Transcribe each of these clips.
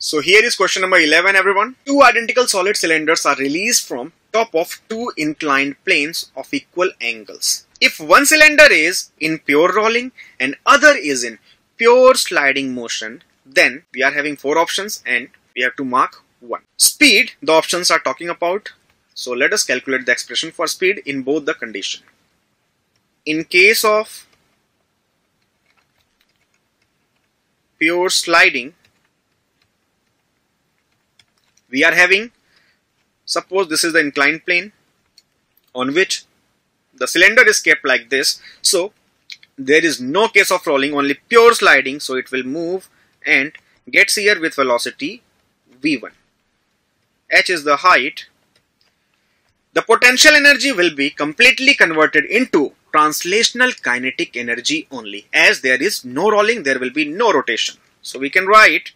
So here is question number 11 everyone. Two identical solid cylinders are released from top of two inclined planes of equal angles. If one cylinder is in pure rolling and other is in pure sliding motion, then we are having four options and we have to mark one. Speed, the options are talking about. So let us calculate the expression for speed in both the condition. In case of pure sliding, we are having, suppose this is the inclined plane on which the cylinder is kept like this. So there is no case of rolling, only pure sliding. So it will move and gets here with velocity v1. H is the height. The potential energy will be completely converted into translational kinetic energy only. As there is no rolling, there will be no rotation. So we can write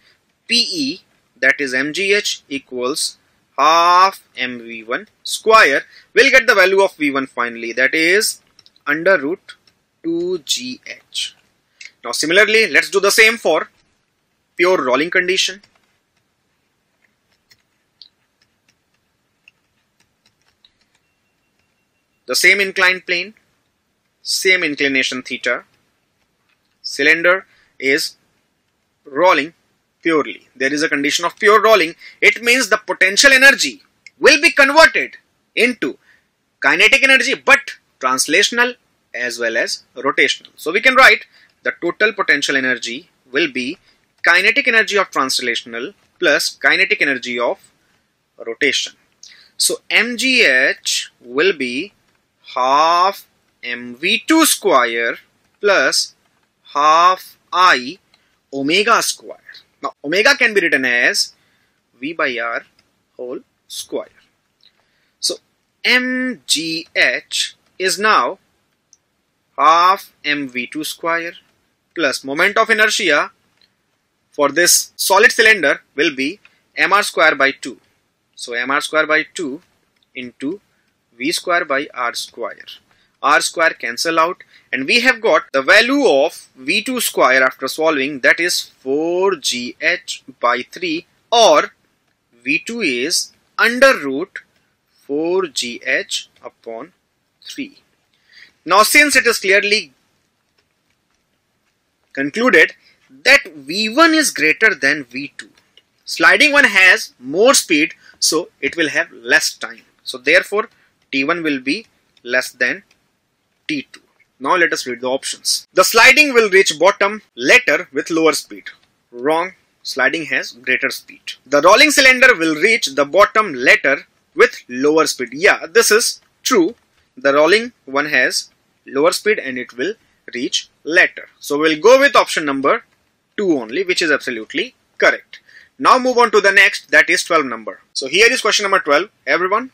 PE, that is mgh, equals half mv1 square. We'll get the value of v1 finally, that is under root 2gh. Now similarly, let's do the same for pure rolling condition. The same inclined plane, same inclination theta, cylinder is rolling purely. There is a condition of pure rolling. It means the potential energy will be converted into kinetic energy, but translational as well as rotational. So we can write the total potential energy will be kinetic energy of translational plus kinetic energy of rotation. So mgh will be half mv2 square plus half I omega square. Now omega can be written as v by r whole square. So mgh is now half mv2 square plus moment of inertia for this solid cylinder will be mr square by 2. So mr square by 2 into v square by r square. R square cancel out and we have got the value of v2 square after solving, that is 4gh by 3, or v2 is under root 4gh upon 3. Now since it is clearly concluded that v1 is greater than v2, sliding one has more speed, so it will have less time. So therefore T1 will be less than T2. Now let us read the options. The sliding will reach bottom later with lower speed. Wrong. Sliding has greater speed. The rolling cylinder will reach the bottom later with lower speed. Yeah, this is true. The rolling one has lower speed and it will reach later. So we'll go with option number 2 only, which is absolutely correct. Now move on to the next, that is 12 number. So here is question number 12, everyone.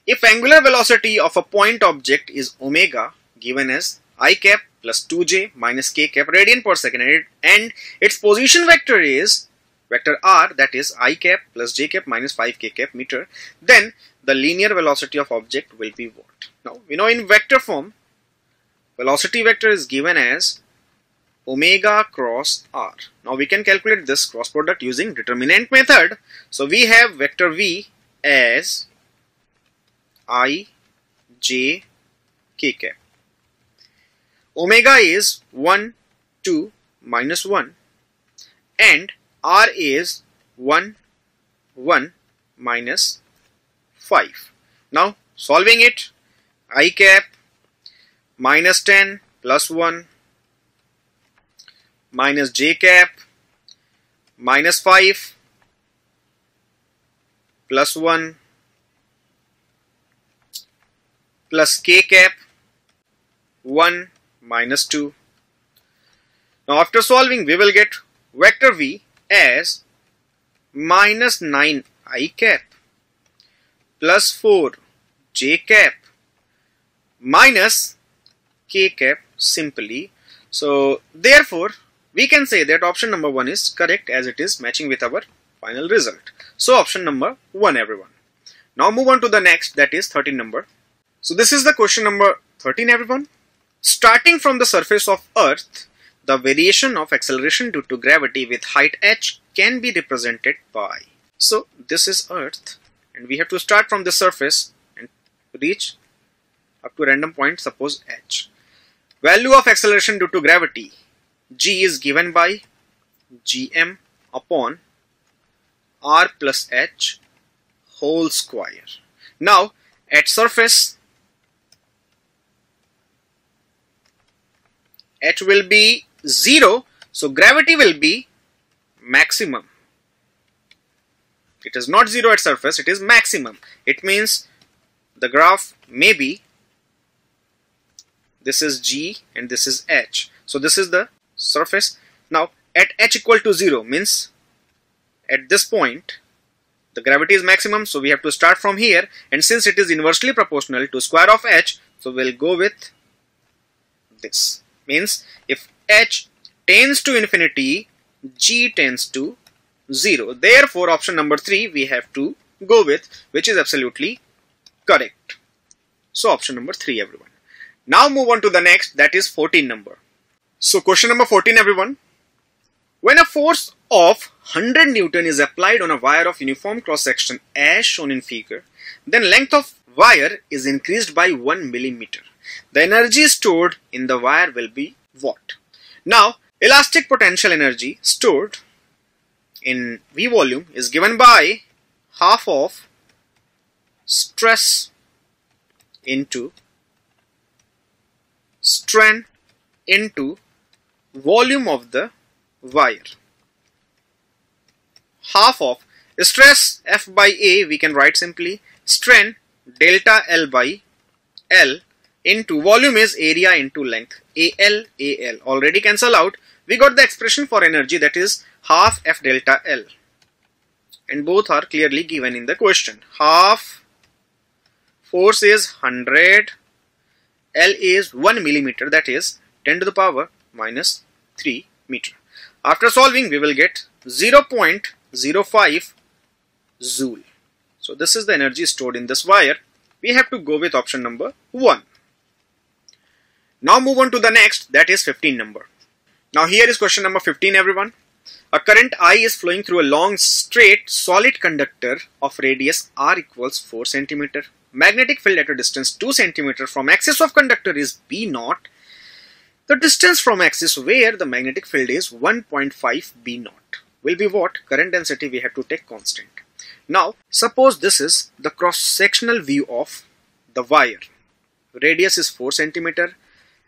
If angular velocity of a point object is omega, given as I cap plus 2j minus k cap radian per second, and its position vector is vector r, that is I cap plus j cap minus 5k cap meter, then the linear velocity of object will be what? Now we know in vector form, velocity vector is given as omega cross r. Now we can calculate this cross product using determinant method. So we have vector v as I j k cap. Omega is 1, 2, minus 1 and r is 1, 1, minus 5. Now solving it, I cap minus 10 plus 1 minus j cap minus 5 plus 1 plus k cap 1 minus 2. Now after solving we will get vector v as minus 9 I cap plus 4 j cap minus k cap simply. So therefore we can say that option number 1 is correct as it is matching with our final result. So option number 1 everyone. Now move on to the next, that is 13 number. So this is the question number 13 everyone. Starting from the surface of Earth, the variation of acceleration due to gravity with height h can be represented by. So this is Earth, and we have to start from the surface and reach up to a random point, suppose h. Value of acceleration due to gravity, g, is given by gm upon r plus h whole square. Now at surface, h will be 0, so gravity will be maximum. It is not 0 at surface, it is maximum. It means the graph may be, this is g and this is h. So this is the surface. Now at h equal to 0 means at this point the gravity is maximum, so we have to start from here, and since it is inversely proportional to square of h, so we'll go with this. Means if h tends to infinity, g tends to 0. Therefore option number 3 we have to go with, which is absolutely correct. So option number 3, everyone. Now move on to the next, that is 14 number. So question number 14, everyone. When a force of 100 Newton is applied on a wire of uniform cross section as shown in figure, then length of wire is increased by 1 millimeter. The energy stored in the wire will be what? Now elastic potential energy stored in V volume is given by half of stress into strain into volume of the wire. Half of stress F by A we can write simply strain delta L by L into volume is area into length, AL already cancel out. We got the expression for energy, that is half F delta L, and both are clearly given in the question. Half force is 100, L is 1 millimeter, that is 10 to the power minus 3 meter. After solving we will get 0.05 joule. So this is the energy stored in this wire. We have to go with option number 1. Now move on to the next, that is 15 number. Now here is question number 15, everyone. A current I is flowing through a long straight solid conductor of radius r equals 4 cm. Magnetic field at a distance 2 cm from axis of conductor is B naught. The distance from axis where the magnetic field is 1.5 B naught will be what? Current density we have to take constant. Now suppose this is the cross-sectional view of the wire. Radius is 4 cm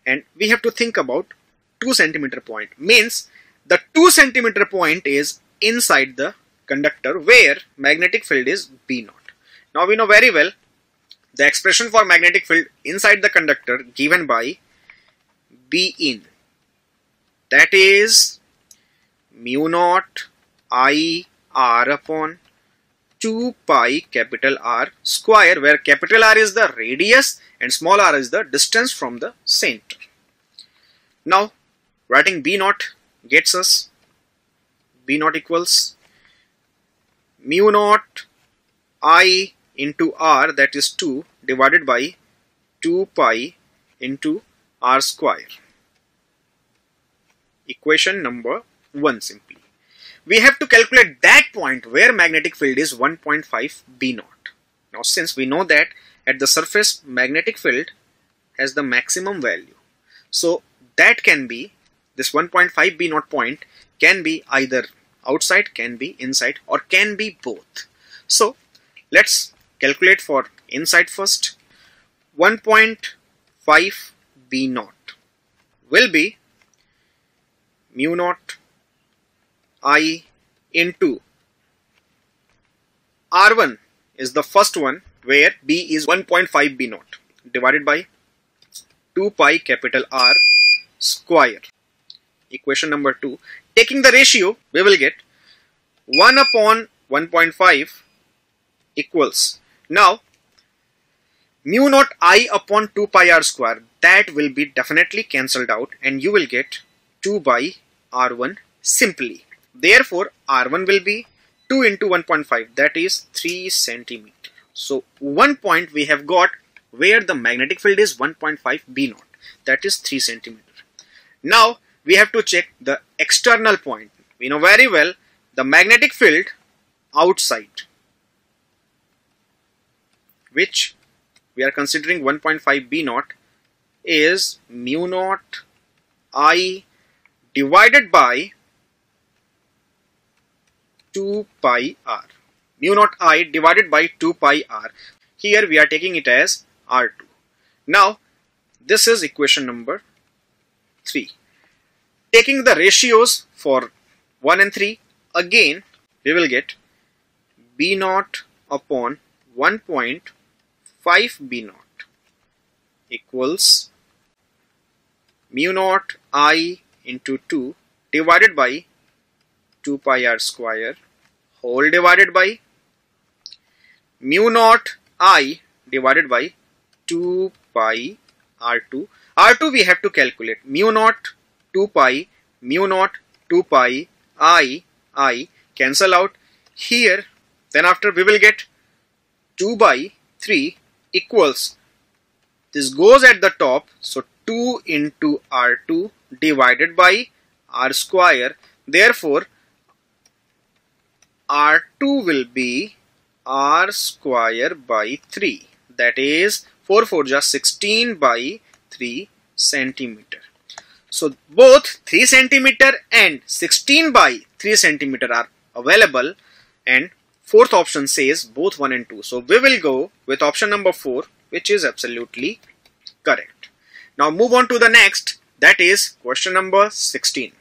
and we have to think about 2 cm point. Means the 2 cm point is inside the conductor where magnetic field is B naught. Now we know very well the expression for magnetic field inside the conductor given by B in, that is mu naught I r upon 2 pi capital R square, where capital R is the radius and small r is the distance from the center. Now writing B naught gets us B naught equals mu naught I into R, that is 2, divided by 2 pi into R square. Equation number 1 simply. We have to calculate that point where magnetic field is 1.5 B naught. Now since we know that at the surface magnetic field has the maximum value, so that can be, this 1.5 B naught point can be either outside, can be inside, or can be both. So let's calculate for inside first. 1.5 B naught will be mu naught I into R1 is the first one where B is 1.5 B naught divided by 2 pi capital R square. Equation number 2. Taking the ratio, we will get 1 upon 1.5 equals, now mu naught I upon 2 pi R square, that will be definitely cancelled out and you will get 2 by R1 simply. Therefore R1 will be 2 into 1.5, that is 3 cm. So one point we have got where the magnetic field is 1.5 B naught, that is 3 cm. Now we have to check the external point. We know very well the magnetic field outside, which we are considering 1.5 B naught, is mu naught I divided by 2 pi r. Mu naught I divided by 2 pi r. Here we are taking it as R2. Now this is equation number 3. Taking the ratios for 1 and 3, again we will get B naught upon 1.5 B naught equals mu naught I into 2 divided by 2 pi r square whole divided by mu naught I divided by 2 pi r2. R2 we have to calculate. Mu naught 2 pi, mu naught 2 pi, I cancel out here. Then after we will get 2 by 3 equals, this goes at the top, so 2 into R2 divided by R square. Therefore R2 will be R square by 3, that is 4 4 just 16 by 3 centimeter. So both 3 centimeter and 16 by 3 centimeter are available, and fourth option says both 1 and 2. So we will go with option number 4, which is absolutely correct. Now move on to the next, that is question number 16.